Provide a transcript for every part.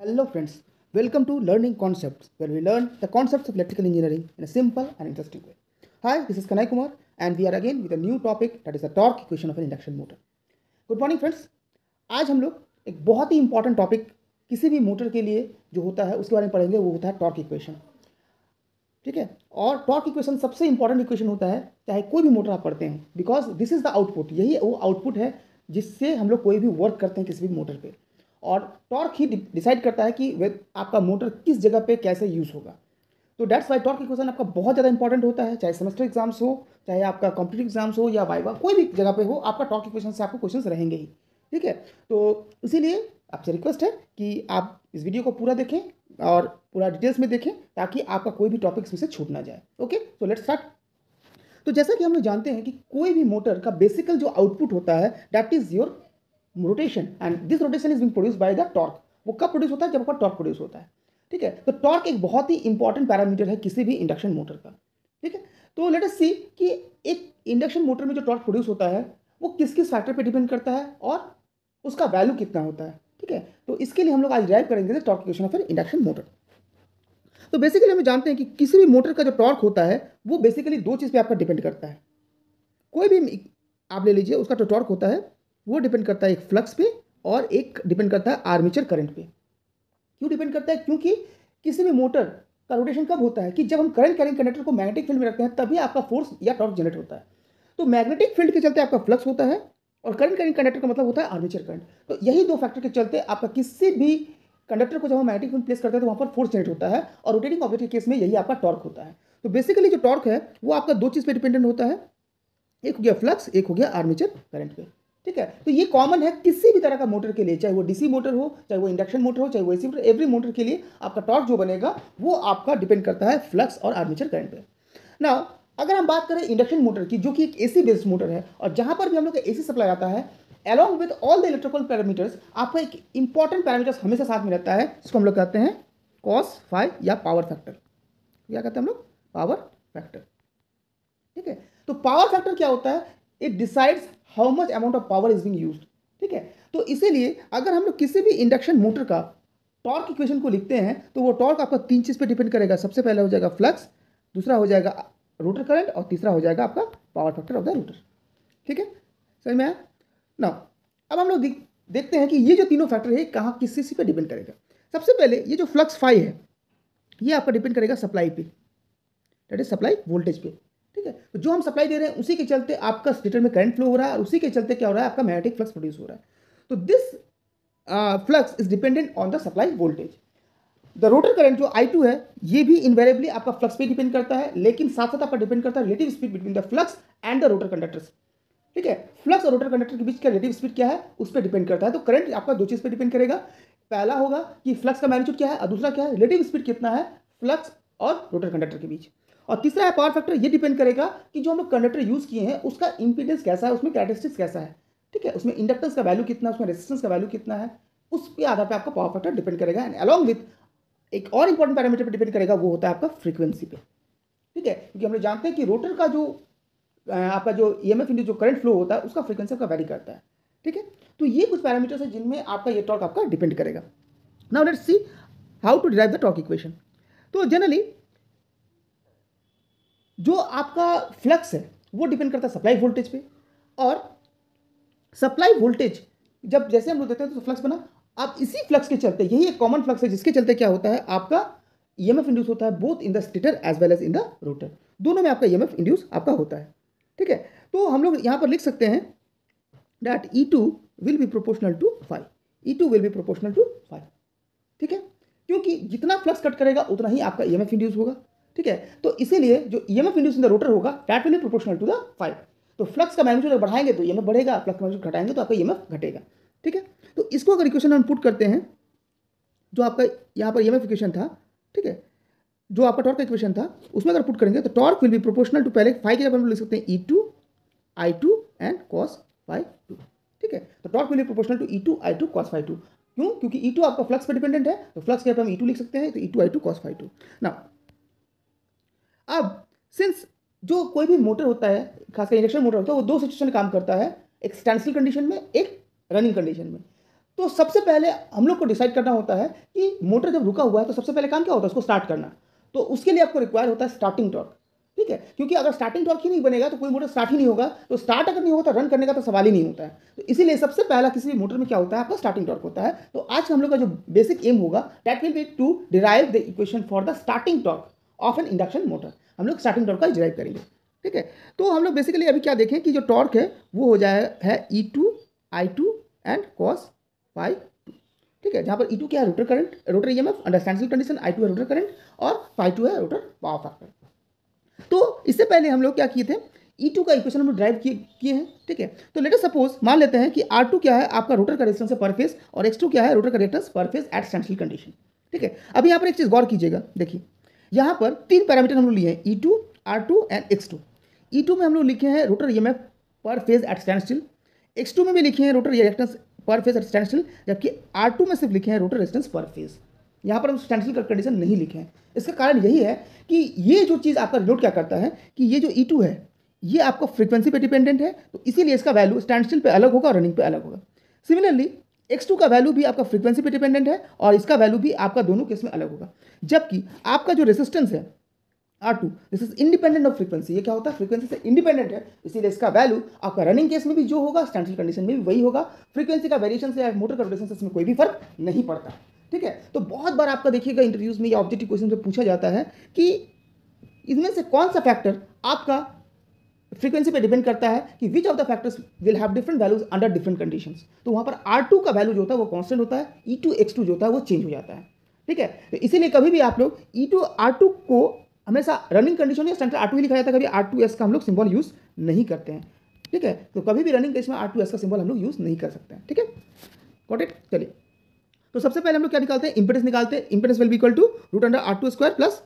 Hello friends, welcome to Learning Concepts, where we learn the concepts of electrical engineering in a simple and interesting way. Hi, this is Kanai Kumar and we are again with a new topic, that is the torque equation of an induction motor. Good morning friends. आज हम लोग एक बहुत ही important topic किसी भी motor के लिए जो होता है उसके बारे में पढ़ेंगे, वो होता है टॉर्क इक्वेशन। ठीक है, और टॉर्क इक्वेशन सबसे इंपॉर्टेंट इक्वेशन होता है चाहे कोई भी मोटर आप पढ़ते हैं, because this is the output. यही वो आउटपुट है जिससे हम लोग कोई भी वर्क करते हैं किसी भी मोटर पे, और टॉर्क ही डिसाइड करता है कि आपका मोटर किस जगह पे कैसे यूज़ होगा। तो डेट्स वाई टॉर्क इक्वेशन आपका बहुत ज़्यादा इंपॉर्टेंट होता है, चाहे सेमेस्टर एग्जाम्स हो, चाहे आपका कॉम्पिटिटिव एग्जाम्स हो या वाइवा, कोई भी जगह पे हो, आपका टॉर्क इक्वेशन से आपको क्वेश्चंस रहेंगे ही। ठीक है, तो इसीलिए आपसे रिक्वेस्ट है कि आप इस वीडियो को पूरा देखें और पूरा डिटेल्स में देखें, ताकि आपका कोई भी टॉपिक इसमें से छूट ना जाए। ओके, तो लेट्स स्टार्ट। तो जैसा कि हम लोग जानते हैं कि कोई भी मोटर का बेसिकल जो आउटपुट होता है that is your rotation, and this rotation is being produce by the torque. वो कब प्रोड्यूस होता है? जब आपका टॉर्क प्रोड्यूस होता है। ठीक है, तो टॉर्क एक बहुत ही इंपॉर्टेंट पैरामीटर है किसी भी इंडक्शन मोटर का। ठीक है, तो लेट अस सी कि एक इंडक्शन मोटर में जो टॉर्क प्रोड्यूस होता है वो किस किस फैक्टर पे डिपेंड करता है और उसका वैल्यू कितना होता है। ठीक है, तो इसके लिए हम लोग आज ड्राइव करेंगे torque equation of an induction motor. तो बेसिकली हम जानते हैं कि किसी भी मोटर का जो टॉर्क होता है वो बेसिकली दो चीज़ पे आपका डिपेंड करता है। कोई भी आप ले लीजिए, उसका जो टॉर्क होता है वो डिपेंड करता है एक फ्लक्स पे और एक डिपेंड करता है आर्मेचर करंट पे। क्यों डिपेंड करता है? क्योंकि किसी भी मोटर का रोटेशन कब होता है कि जब हम करंट कैरिंग कंडक्टर को मैग्नेटिक फील्ड में रखते हैं, तभी आपका फोर्स या टॉर्क जनरेट होता है। तो मैग्नेटिक फील्ड के चलते आपका फ्लक्स होता है, और करंट कैरिंग कंडक्टर का मतलब होता है आर्मेचर करंट। तो यही दो फैक्टर के चलते आपका किसी भी कंडक्टर को जब हम मैग्नेटिक फील्ड प्लेस करते हैं तो वहाँ पर फोर्स जनरेट होता है, और रोटेटिंग ऑब्जेक्ट के केस में यही आपका टॉर्क होता है। तो बेसिकली जो टॉर्क है वो आपका दो चीज़ पे डिपेंडेंट होता है, एक हो गया फ्लक्स, एक हो गया आर्मेचर करंट पे। ठीक है, तो ये कॉमन है किसी भी तरह का मोटर के लिए, चाहे वो डीसी मोटर हो, चाहे वो इंडक्शन मोटर हो, चाहे वो एसी मोटर, एवरी मोटर के लिए आपका टॉर्क जो बनेगा वो आपका डिपेंड करता है फ्लक्स और आर्मेचर करंट पे। नाउ अगर हम बात करें इंडक्शन मोटर की, जो कि एक एसी बेस्ड मोटर है, और जहां पर भी हम लोग का एसी सप्लाई आता है, along with all the electrical parameters, आपका एक इंपॉर्टेंट पैरामीटर्स हमेशा साथ में रहता है, जिसको हम लोग कहते हैं कॉस फाई या पावर फैक्टर। क्या कहते हैं हम लोग? Power factor. ठीक है, तो पावर फैक्टर क्या होता है? It decides how much amount of power is being used. ठीक है, तो इसीलिए अगर हम लोग किसी भी इंडक्शन मोटर का टॉर्क इक्वेशन को लिखते हैं तो वो टॉर्क आपका तीन चीज पे डिपेंड करेगा। सबसे पहले हो जाएगा फ्लक्स, दूसरा हो जाएगा रोटर करंट, और तीसरा हो जाएगा आपका power factor of the rotor. ठीक है, समझ में आया ना? अब हम लोग देखते हैं कि ये जो तीनों फैक्टर है कहाँ किस चीज पे डिपेंड करेगा। सबसे पहले ये जो फ्लक्स फाई है ये आपका डिपेंड करेगा सप्लाई पे, दैट इज सप्लाई वोल्टेज पे। ठीक है, तो जो हम सप्लाई दे रहे हैं उसी के चलते आपका स्टेटर में करंट फ्लो हो रहा है, और उसी के चलते क्या हो रहा है? आपका मैग्नेटिक फ्लक्स प्रोड्यूस हो रहा है। तो this flux is dependent on the supply voltage. The rotor current जो I2 है ये भी इनवेरिएबली आपका फ्लक्स पे डिपेंड करता है, लेकिन साथ साथ आपका डिपेंड करता है relative speed between the flux and the rotor conductors. ठीक है, फ्लक्स और रोटर कंडक्टर के बीच का रिलेटिव स्पीड क्या है उस पर डिपेंड करता है। तो करंट आपका दो चीज पे डिपेंड करेगा, पहला होगा कि फ्लक्स का मैग्नीट्यूड क्या है, और दूसरा क्या है? रिलेटिव स्पीड कितना है फ्लक्स और रोटर कंडक्टर के बीच। और तीसरा है पावर फैक्टर। ये डिपेंड करेगा कि जो हम लोग कंडक्टर यूज किए हैं उसका इंपीडेंस कैसा है, उसमें कैरेक्टरिस्टिक्स कैसा है। ठीक है, उसमें इंडक्टेंस का वैल्यू कितना है, उसमें रेजिस्टेंस का वैल्यू कितना है, उसके आधार पर आपका पावर फैक्टर डिपेंड करेगा। एंड अलॉन्ग विथ एक और इंपॉर्टेंट पैरामीटर पर डिपेंड करेगा, वो होता है आपका फ्रीक्वेंसी पे। ठीक है, क्योंकि हम लोग जानते हैं कि रोटर का जो आपका जो ईएमएफ इंड्यूस जो करंट फ्लो होता है उसका फ्रीक्वेंसी आपका वैरी करता है। ठीक है, तो ये कुछ पैरामीटर्स है जिनमें आपका ये टॉर्क आपका डिपेंड करेगा। Now let's see how to derive the torque equation. तो जनरली जो आपका फ्लक्स है वो डिपेंड करता है सप्लाई वोल्टेज पे, और सप्लाई वोल्टेज जब जैसे हम लोग देते हैं तो फ्लक्स बना। अब इसी फ्लक्स के चलते, यही एक कॉमन फ्लक्स है जिसके चलते क्या होता है? आपका ईएमएफ इंड्यूस होता है both in the stator as well as in the rotor, दोनों में आपका ईएमएफ इंड्यूस आपका होता है। ठीक है, तो हम लोग यहाँ पर लिख सकते हैं that E2 will be proportional to phi. E2 will be proportional to phi. ठीक है, क्योंकि जितना फ्लक्स कट करेगा उतना ही आपका ईएमएफ इंड्यूस होगा। ठीक है, तो इसीलिए जो EMF induce in the rotor होगा that will be proportional to the phi. तो फ्लक्स का मैग्नीट्यूड बढ़ाएंगे तो ईएमएफ बढ़ेगा, फ्लक्स का मैग्नीट्यूड घटाएंगे तो आपका ईएमएफ घटेगा। ठीक है, तो इसको अगर इक्वेशन हम पुट करते हैं, जो आपका यहाँ पर ईएमएफ इक्वेशन था, ठीक है, जो आपका टॉर्क का इक्वेशन था उसमें अगर पुट करेंगे तो torque will be proportional to, पहले फाई की जगह हम लिख सकते हैं E2 I2 and cos phi 2। ठीक है, तो torque will be proportional to E2 I2 cos phi 2। क्यों? क्योंकि E2 आपका फ्लक्स पे डिपेंडेंट है, तो फ्लक्स के जगह हम E2 लिख सकते हैं, तो E2 I2 cos phi 2। Now अब सिंस जो कोई भी मोटर होता है, खासकर इंडक्शन मोटर होता है, वो दो सिचुएशन में काम करता है, एक स्टैंड स्टिल कंडीशन में, एक रनिंग कंडीशन में। तो सबसे पहले हम लोग को डिसाइड करना होता है कि मोटर जब रुका हुआ है तो सबसे पहले काम क्या होता है, उसको स्टार्ट करना। तो उसके लिए आपको रिक्वायर होता है स्टार्टिंग टॉर्क, ठीक है, क्योंकि अगर स्टार्टिंग टॉर्क ही नहीं बनेगा तो कोई मोटर स्टार्ट ही नहीं होगा, तो स्टार्ट अगर नहीं होगा तो रन करने का तो सवाल ही नहीं होता है। तो इसीलिए सबसे पहला किसी भी मोटर में क्या होता है, आपका स्टार्टिंग टॉर्क होता है। तो आज हम लोग का जो बेसिक एम होगा that will be to derive the equation for the starting torque of an induction motor. हम लोग स्टार्टिंग टॉर्क का डिराइव करेंगे, ठीक है। तो हम लोग बेसिकली अभी क्या देखें कि जो टॉर्क है वो हो जाए है E2 I2 and cos phi, ठीक है, जहाँ पर E2 क्या है, rotor current, rotor EMF under standstill condition, I2 है रोटर करंट और phi2 है रोटर पावर फैक्टर। तो इससे पहले हम लोग क्या किए थे, E2 का इक्वेशन हम लोग ड्राइव किए हैं, ठीक है। तो लेट अस सपोज मान लेते हैं कि R2 क्या है, आपका रोटर का रेजिस्टेंस है पर फेज, और X2 क्या है, रोटर का रिएक्टेंस पर फेज एट स्टैंडस्टिल कंडीशन, ठीक है। अब यहाँ पर एक चीज़ गौर कीजिएगा, देखिए यहाँ पर तीन पैरामीटर हम लोग लिए हैं, E2 R2 and X2। E2 में हम लोग लिखे हैं रोटर ईएमएफ पर फेज एट स्टैंडस्टिल, X2 में भी लिखे हैं रोटर रिएक्टेंस पर फेज एट स्टैंडस्टिल, जबकि R2 में सिर्फ लिखे हैं रोटर रेजिस्टेंस पर फेज। यहाँ पर हम स्टैंडस्टिल का कंडीशन नहीं लिखे हैं। इसका कारण यही है कि ये जो चीज़ आपका नोट क्या करता है कि ये जो E2 है ये आपका फ्रीक्वेंसी पे डिपेंडेंट है, तो इसीलिए इसका वैल्यू स्टैंडस्टिल पे अलग होगा और रनिंग पे अलग होगा। सिमिलरली X2 का वैल्यू भी आपका फ्रीक्वेंसी पे डिपेंडेंट है और इसका वैल्यू भी आपका दोनों केस में अलग होगा। जबकि आपका जो रेजिस्टेंस है R2 this is independent of frequency, ये क्या होता है, फ्रीक्वेंसी से इंडिपेंडेंट है, इसीलिए इसका वैल्यू आपका रनिंग केस में भी जो होगा स्टैंडस्टिल कंडीशन में भी वही होगा। फ्रीक्वेंसी का वेरिएशन से या मोटर का रोटेशन से इसमें कोई भी फर्क नहीं पड़ता, ठीक है। तो बहुत बार आपका देखिएगा इंटरव्यूज में या ऑब्जेक्टिव क्वेश्चन में पूछा जाता है कि इनमें से कौन सा फैक्टर आपका फ्रीक्वेंसी पे डिपेंड करता है कि which of the factors will have different values under different conditions. तो वहाँ पर R2 का वैल्यू जो होता है वो कांस्टेंट होता है, E2 X2 जो होता है वो चेंज हो जाता है, ठीक है। तो इसीलिए कभी भी आप लोग E2 R2 को हमेशा रनिंग कंडीशन या स्टैंडर्ड R2 ही लिखा जाता है, कभी R2S का हम लोग सिंबल यूज़ नहीं करते हैं, ठीक है। तो कभी भी रनिंग केस में R2S का सिंबल हम लोग यूज़ नहीं कर सकते हैं, ठीक है, गॉट इट। चलिए, तो सबसे पहले हम लोग क्या निकालते हैं, इंपेडेंस निकालते हैं। Impedance will be equal to root under R2 square plus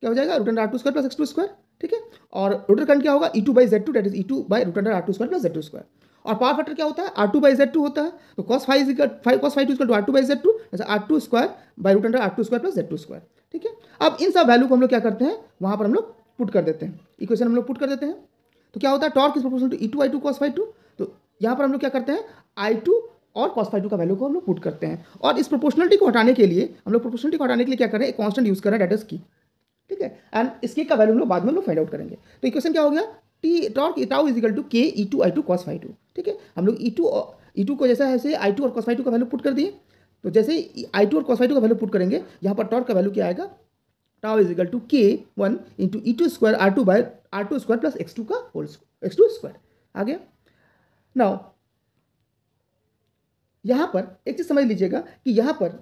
क्या हो जाएगा, root under R2 square plus X2 square, ठीक है। और रोटर करंट क्या होगा, E2 by Z2 that is E2 by root under R2 square plus Z2 square. और power factor क्या होता है, R2 बाई Z2 होता है, तो cos phi is cos phi2 equal to R2 by Z2 जैसे R2 square by root under R2 square plus Z2 square, ठीक है। अब इन सब वैल्यू को हम लोग क्या करते हैं, वहाँ पर हम लोग पुट कर देते हैं, इक्वेशन हम लोग पुट कर देते हैं। तो क्या होता है, torque is proportional to E2 I2 cos phi2। तो यहाँ पर हम लोग क्या करते हैं, I2 और cos phi2 का वैल्यू को हम लोग पुट करते हैं, और इस प्रोपोर्शनलिटी को हटाने के लिए हम लोग प्रोपोर्शनलिटी को हटाने के लिए क्या करें, एक कांस्टेंट यूज करें दैट इज की, ठीक है। एंड इसके का वैल्यू हम लोग बाद में हम लोग फाइंड आउट करेंगे। तो इक्वेशन क्या हो गया, T torque tau is equal to K E2 I2 cos phi2, ठीक है। हम लोग E2 को जैसा है ऐसे I2 और cos phi2 का वैल्यू पुट कर दिए। तो जैसे I2 और cos phi2 का वैल्यू पुट करेंगे, यहाँ पर टॉर्क का वैल्यू क्या आएगा, tau is equal to K1 into E2 square R2 by R2 square plus X2 का होल X2 स्क्वायर आ गया। नाउ यहाँ पर एक चीज़ समझ लीजिएगा कि यहाँ पर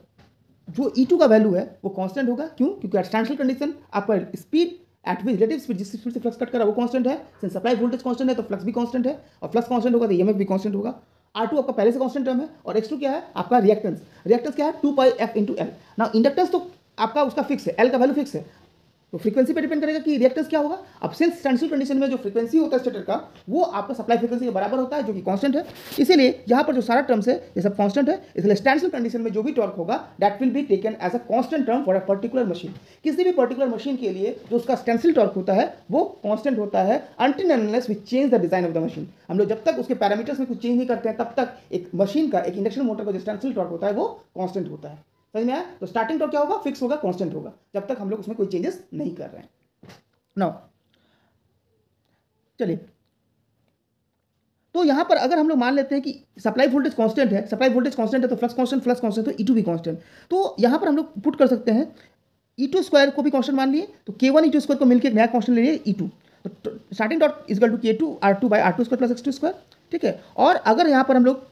जो E2 का वैल्यू है वो कांस्टेंट होगा, क्यों, क्योंकि स्टैंडस्टिल कंडीशन आपका speed at which relative speed, जिस स्पीड से फ्लक्स कट कर रहा है वो कांस्टेंट है, सिंस सप्लाई वोल्टेज कांस्टेंट है तो फ्लक्स भी कांस्टेंट है, और फ्लक्स कांस्टेंट होगा तो ईएमएफ भी कांस्टेंट होगा। R2 आपका पहले से कांस्टेंट टर्म है, और X2 क्या है आपका रिएक्टेंस, रिएक्टेंस क्या है 2 पाई f इंटू एल। ना इंडक्टेंस तो आपका उसका फिक्स है, एल का वैल्यू फिक्स है, तो फ्रीक्वेंसी पे डिपेंड करेगा कि रिएक्टेंस क्या होगा। अब सिंस स्टैंडस्टिल कंडीशन में जो फ्रीक्वेंसी होता है स्टेटर का वो आपका सप्लाई फ्रीक्वेंसी के बराबर होता है जो कि कांस्टेंट है, इसीलिए यहाँ पर जो सारा टर्म्स है ये सब कांस्टेंट है। इसलिए स्टैंडस्टिल कंडीशन में जो भी टॉर्क होगा that will be taken as a constant term for a particular machine. किसी भी पर्टिकुलर मशीन के लिए जो उसका स्टैंडस्टिल टॉर्क होता है वो कांस्टेंट होता है until and unless we change the design of the machine. हम लोग जब तक उसके पैरामीटर्स में कुछ चेंज नहीं करते हैं तब तक एक मशीन का, एक इंडक्शन मोटर का जो स्टैंडस्टिल टॉर्क होता है वो कांस्टेंट होता है। समझ में आया? तो स्टार्टिंग टॉर्क क्या होगा, फिक्स होगा, कांस्टेंट होगा, जब तक हम लोग उसमें कोई चेंजेस नहीं कर रहे हैं। नाउ चलिए, तो यहां पर अगर हम लोग मान लेते हैं कि सप्लाई वोल्टेज कांस्टेंट है, सप्लाई वोल्टेज कांस्टेंट है तो फ्लक्स कांस्टेंट, फ्लक्स कांस्टेंट तो E2 भी कांस्टेंट। तो यहां पर हम लोग पुट कर सकते हैं E2 स्क्वायर को भी कांस्टेंट मान लिए, तो K1 E2 स्क्वायर को मिलकर एक नया कांस्टेंट ले लिए E2। तो starting dot is equal to K2 R2 by R2 square plus X2 square, ठीक है। और अगर यहां पर हम लोग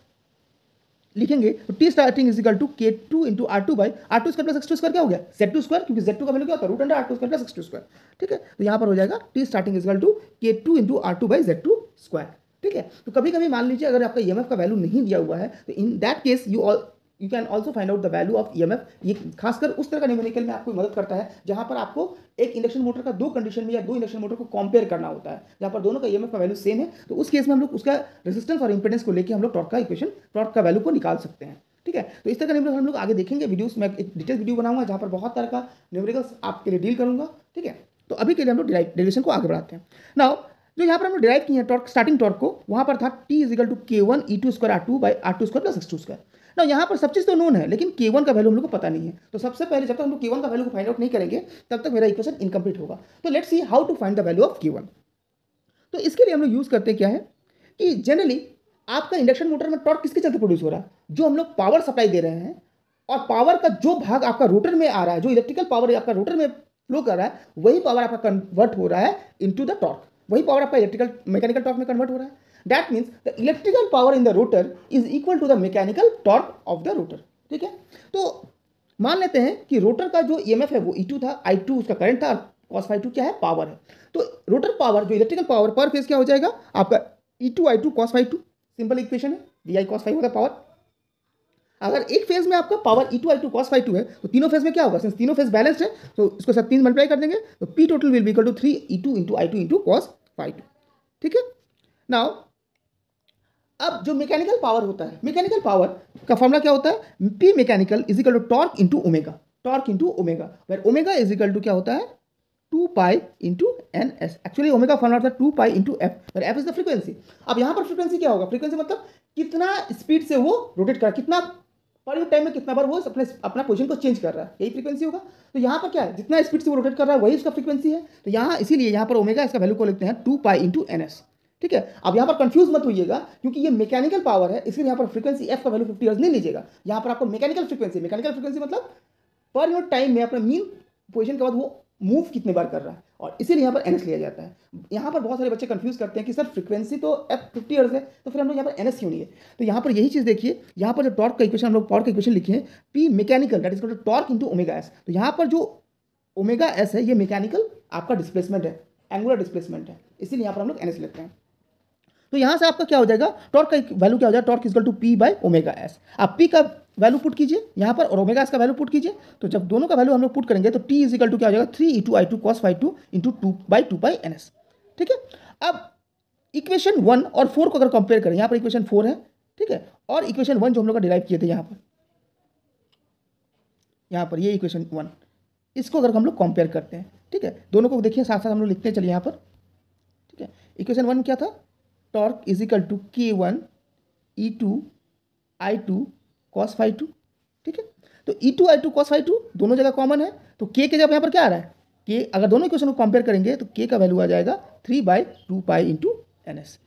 लिखेंगे तो T starting is equal to K2 into R2 by R2 square plus X2 square क्या हो गया, Z2 स्क्वायर, क्योंकि Z2 का वैल्यू क्या होता है root under R2 square plus X2 square, ठीक है। तो यहाँ पर हो जाएगा T starting is equal to K2 into R2 by Z2 square, ठीक है। तो कभी कभी मान लीजिए अगर आपका EMF का वैल्यू नहीं दिया हुआ है तो in that case you can also find out the value of EMF। ये खासकर उस तरह का न्यूमेरिकल में आपको मदद करता है जहां पर आपको एक इंडक्शन मोटर का दो कंडीशन में या दो इंडक्शन मोटर को कंपेयर करना होता है, जहां पर दोनों का EMF का वैल्यू सेम है। तो उस केस में हम लोग उसका रेजिस्टेंस और इंपेडेंस को लेकर हम लोग टॉर्क का इक्वेशन, टॉर्क का वैल्यू को निकाल सकते हैं, ठीक है। तो इस तरह का हम लोग आगे देखेंगे वीडियोस में, एक डिटेल वीडियो बनाऊंगा जहां पर बहुत तरह का न्यूमेरिकल्स आपके लिए डील करूंगा, ठीक है। तो अभी के लिए हम लोग डेरिवेशन को आगे बढ़ाते हैं। नाउ जो यहाँ पर हमने डिराइव किया है टॉर्क, स्टार्टिंग टॉर्क को, वहाँ पर था T is equal to K1 E2 square R2 by R2 square plus X2 square. ना यहाँ पर सब चीज़ तो नोन है, लेकिन K1 का वैल्यू हम लोग को पता नहीं है। तो सबसे पहले जब तक हम लोग K1 का वैल्यू को फाइंड आउट नहीं करेंगे तब तक मेरा इक्वेशन इनकम्प्लीट होगा। तो let's see how to find the value of K1। तो इसके लिए हम लोग यूज़ करते हैं क्या है कि जनरली आपका इंडक्शन मोटर में टॉर्क किसके चलते प्रोड्यूस हो रहा है, जो हम लोग पावर सप्लाई दे रहे हैं और पावर का जो भाग आपका रोटर में आ रहा है, जो इलेक्ट्रिकल पावर आपका रोटर में फ्लो कर रहा है, वही पावर आपका कन्वर्ट हो रहा है इनटू द टॉर्क, वही पावर आपका इलेक्ट्रिकल मैकेनिकल टॉर्क में कन्वर्ट हो रहा है। That means the electrical power in the rotor is equal to the mechanical torque of the rotor. ठीक है, तो मान लेते हैं कि रोटर का जो ईएमएफ है वो E2 था, I2 उसका करंट था, cos phi 2 क्या है, पावर है। तो रोटर पावर जो इलेक्ट्रिकल पावर पर फेज क्या हो जाएगा आपका E2 I2 cos phi 2, simple equation है, VI cos phi होता है पावर। अगर एक फेज में आपका power E2 I2 cos phi 2 है तो तीनों फेज में क्या होगा, सिंस तीनों फेज बैलेंस्ड है तो इसको साथ 3 मल्टीप्लाई कर देंगे तो P total will be equal to 3 E2 into I2 into cos phi 2। ठीक है, नाउ अब जो मैकेनिकल पावर होता है, मैकेनिकल पावर का फॉर्मूला क्या होता है, P mechanical is equal to torque into omega, torque into omega, where omega is equal to क्या होता है 2 pi into N S. Actually omega formula होता है 2 pi into F, where F is the frequency. अब यहाँ पर frequency क्या होगा, फ्रीक्वेंसी मतलब कितना स्पीड से वो रोटेट कर, कितना पर टाइम में कितना बार वो अपना पोजीशन को चेंज कर रहा है, यही फ्रीक्वेंसी होगा। तो यहाँ पर क्या है, जितना स्पीड से वो रोटेट कर रहा है वही उसका फ्रीक्वेंसी है। तो यहाँ इसीलिए यहाँ पर ओमेगा इसका वैल्यू को लिखते हैं 2 पाई इंटू एन एस। ठीक है, अब यहाँ पर कंफ्यूज मत होइएगा क्योंकि ये मैकेनिकल पावर है, इसलिए यहाँ पर फ्रीक्वेंसी एफ का वैल्यू 50 हर्ट्ज नहीं लीजिएगा। यहाँ पर आपको मैकेनिकल फ्रीक्वेंसी मतलब पर यूनिट टाइम में अपना मीन पोजीशन के बाद वो मूव कितने बार कर रहा है, और इसीलिए यहाँ पर एनएस लिया जाता है। यहाँ पर बहुत सारे बच्चे कंफ्यूज करते हैं कि सर फ्रीक्वेंसी तो एफ 50 हर्ट्ज है तो फिर हम लोग यहाँ पर एनएस क्यों नहीं है। तो यहाँ पर यही चीज़ देखिए, यहाँ पर जो टॉर्क का इक्वेशन हम लोग पावर का इक्वेशन लिखे हैं P mechanical that is equal to torque into omega S. तो यहाँ पर जो ओमेगा एस है ये मैकेनिकल आपका डिस्प्लेसमेंट है, एंगुलर डिस्प्लेसमेंट है, इसीलिए यहाँ पर हम लोग एनएस लेते हैं। तो यहाँ से आपका क्या हो जाएगा, टॉर्क का वैल्यू क्या हो जाएगा, torque equal to P by omega S. आप P का वैल्यू पुट कीजिए यहाँ पर और ओमेगा एस का वैल्यू पुट कीजिए। तो जब दोनों का वैल्यू हम लोग पुट करेंगे तो T इज इक्वल टू क्या हो जाएगा 3 E2 I2 cos phi 2 into 2 by 2 pi N S. ठीक है, अब इक्वेशन 1 और 4 को अगर कंपेयर करें, यहाँ पर इक्वेशन 4 है, ठीक है, और इक्वेशन 1 जो हम लोग का डिराइव किए थे यहाँ पर ये इक्वेशन 1, इसको अगर हम लोग कंपेयर करते हैं, ठीक है, दोनों को देखिए साथ साथ हम लोग लिखते हैं, चलिए यहाँ पर। ठीक है, इक्वेशन 1 क्या था, torque is equal to K1 E2 I2 cos phi 2। ठीक है, तो E2 I2 cos phi 2 दोनों जगह कॉमन है, तो K के जब यहाँ पर क्या आ रहा है, K अगर दोनों इक्वेशन को कंपेयर करेंगे तो K का वैल्यू आ जाएगा 3 by 2 pi into N S.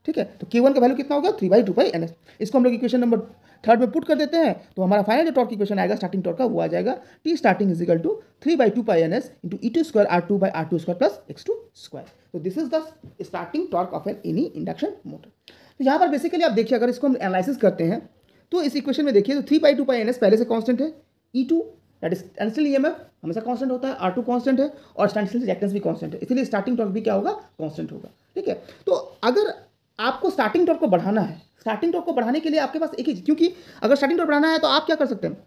ठीक है, तो K1 का वैल्यू कितना होगा 3 बाई 2 पाई एन एस। इसको हम लोग इक्वेशन नंबर 3 में पुट कर देते हैं तो हमारा फाइनल जो टॉर्क इक्वेशन आएगा स्टार्टिंग टॉर्क का वो आ जाएगा T starting is equal to 3 by 2 pi N S into E2 square R2 by R2 square plus X2 square. तो this is the starting torque of any induction motor. तो यहाँ पर basically आप देखिए, अगर इसको हम एनालिसिस करते हैं तो इस इक्वेशन में देखिए तो 3 बाई 2 पाई एन एस पहले से कांस्टेंट है, E2 that is standstill EMF हमेशा कांस्टेंट होता है, R2 कांस्टेंट है और स्टैंडस्टिल रिएक्टेंस भी कांस्टेंट है, इसलिए स्टार्टिंग टॉर्क भी क्या होगा, कांस्टेंट होगा। ठीक है, तो अगर आपको स्टार्टिंग टॉर्क को बढ़ाना है, स्टार्टिंग टॉर्क को बढ़ाने के लिए आपके पास एक ही, क्योंकि अगर स्टार्टिंग टॉर्क बढ़ाना है तो आप क्या कर सकते हैं,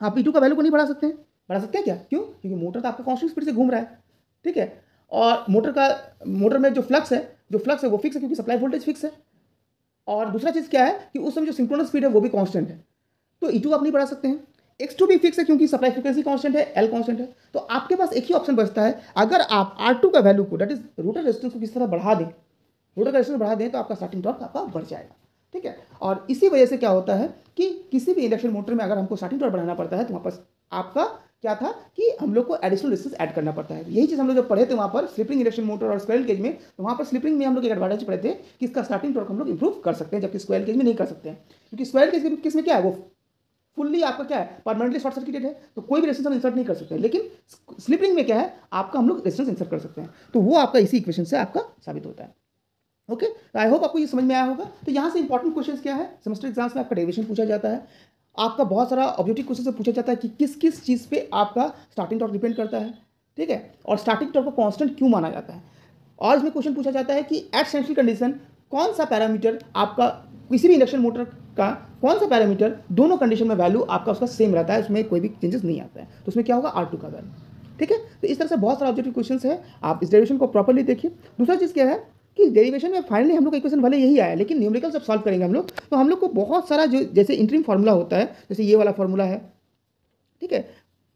आप E2 का वैल्यू को नहीं बढ़ा सकते हैं, बढ़ा सकते हैं क्या, क्यों, क्योंकि मोटर तो आपका कांस्टेंट स्पीड से घूम रहा है। ठीक है, और मोटर में जो फ्लक्स है वो फिक्स है क्योंकि सप्लाई वोल्टेज फिक्स है, और दूसरा चीज़ क्या है कि उस समय जो सिंक्रोनस स्पीड है वो भी कांस्टेंट है, तो E2 आप नहीं बढ़ा सकते हैं। X2 भी फिक्स है क्योंकि सप्लाई फ्रीक्वेंसी कांस्टेंट है, L कांस्टेंट है। तो आपके पास एक ही ऑप्शन बचता है, अगर आप R2 का वैल्यू को दैट इज रोटर रेजिस्टेंस को किस तरह बढ़ा दें, रोटर का रेजिस्टेंस बढ़ा दें तो आपका स्टार्टिंग टॉर्क आपका बढ़ जाएगा। ठीक है, और इसी वजह से क्या होता है कि किसी भी इंडक्शन मोटर में अगर हमको स्टार्टिंग टॉर्क बढ़ाना पड़ता है तो वहाँ पर आपका क्या था कि हम लोग को एडिशनल रेजिस्टेंस ऐड करना पड़ता है। यही चीज़ हम लोग जब पढ़े थे वहाँ पर स्लिप रिंग इंडक्शन मोटर और स्क्वायरल केज में, तो वहाँ पर स्लिप रिंग में हम लोग एक एडवांटेज पढ़े थे कि इसका स्टार्टिंग टॉर्क हम लोग इंप्रूव कर सकते हैं, जबकि स्क्वायरल केज में नहीं कर सकते हैं, क्योंकि स्क्वायरल केज में क्या है, वो फुल्ली आपका क्या है, परमानेंटली शॉर्ट सर्किटेड है, तो कोई भी रेजिस्टेंस हम इंसर्ट नहीं कर सकते। लेकिन स्लिप रिंग में क्या है, आपका हम लोग रेजिस्टेंस इंसर्ट कर सकते हैं, तो वो आपका इसी इक्वेशन से आपका साबित होता है। ओके, आई होप आपको ये समझ में आया होगा। तो यहाँ से इंपॉर्टेंट क्वेश्चन क्या है, सेमेस्टर एग्जाम्स में आपका डेरिवेशन पूछा जाता है, आपका बहुत सारा ऑब्जेक्टिव क्वेश्चन से पूछा जाता है कि किस किस चीज़ पे आपका स्टार्टिंग टॉर्क डिपेंड करता है। ठीक है, और स्टार्टिंग टॉर्क को कांस्टेंट क्यों माना जाता है, और इसमें क्वेश्चन पूछा जाता है कि एट स्टैंडस्टिल कंडीशन कौन सा पैरामीटर आपका किसी भी इंडक्शन मोटर का कौन सा पैरामीटर दोनों कंडीशन में वैल्यू आपका उसका सेम रहता है, उसमें कोई भी चेंजेस नहीं आता है, तो उसमें क्या होगा R2 का वैल्यू। ठीक है, तो इस तरह से बहुत सारा ऑब्जेक्टिव क्वेश्चन है, आप इस डेरिवेशन को प्रॉपर्ली देखिए। दूसरा चीज़ क्या है कि डेरिवेशन में फाइनली हम लोग का इक्वेशन भले यही आया, लेकिन न्यूमेरिकल जब सॉल्व करेंगे हम लोग तो हम लोग को बहुत सारा जो जैसे इंटरिम फार्मूला होता है, जैसे ये वाला फार्मूला है, ठीक है,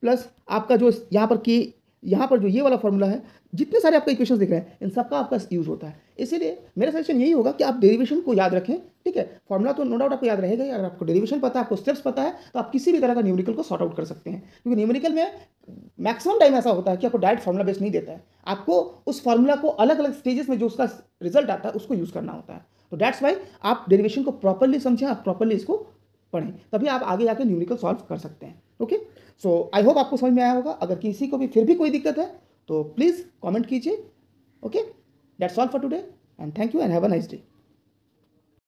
प्लस आपका जो यहाँ पर K यहाँ पर जो ये वाला फॉर्मूला है, जितने सारे आपका इक्वेशंस दिख रहे हैं, इन सबका आपका यूज़ होता है। इसीलिए मेरा सजेशन यही होगा कि आप डेरिवेशन को याद रखें, ठीक है। फॉर्मूला तो नो डाउट आपको याद रहेगा ही, अगर आपको डेरिवेशन पता है, आपको स्टेप्स पता है, तो आप किसी भी तरह का न्यूमेरिकल को सॉर्ट आउट कर सकते हैं। क्योंकि न्यूमेरिकल में मैक्सिमम टाइम ऐसा होता है कि आपको डायरेक्ट फॉर्मूला बेस नहीं देता है, आपको उस फॉर्मूला को अलग अलग स्टेजेस में जो उसका रिजल्ट आता है उसको यूज़ करना होता है। तो दैट्स वाई आप डेरिवेशन को प्रॉपरली समझें, आप प्रॉपरली इसको पढ़ें, तभी आप आगे जाके न्यूमेरिकल सॉल्व कर सकते हैं। ओके, सो आई होप आपको समझ में आया होगा। अगर किसी को भी फिर भी कोई दिक्कत है तो प्लीज़ कमेंट कीजिए। Okay, that's all for today and thank you and have a nice day.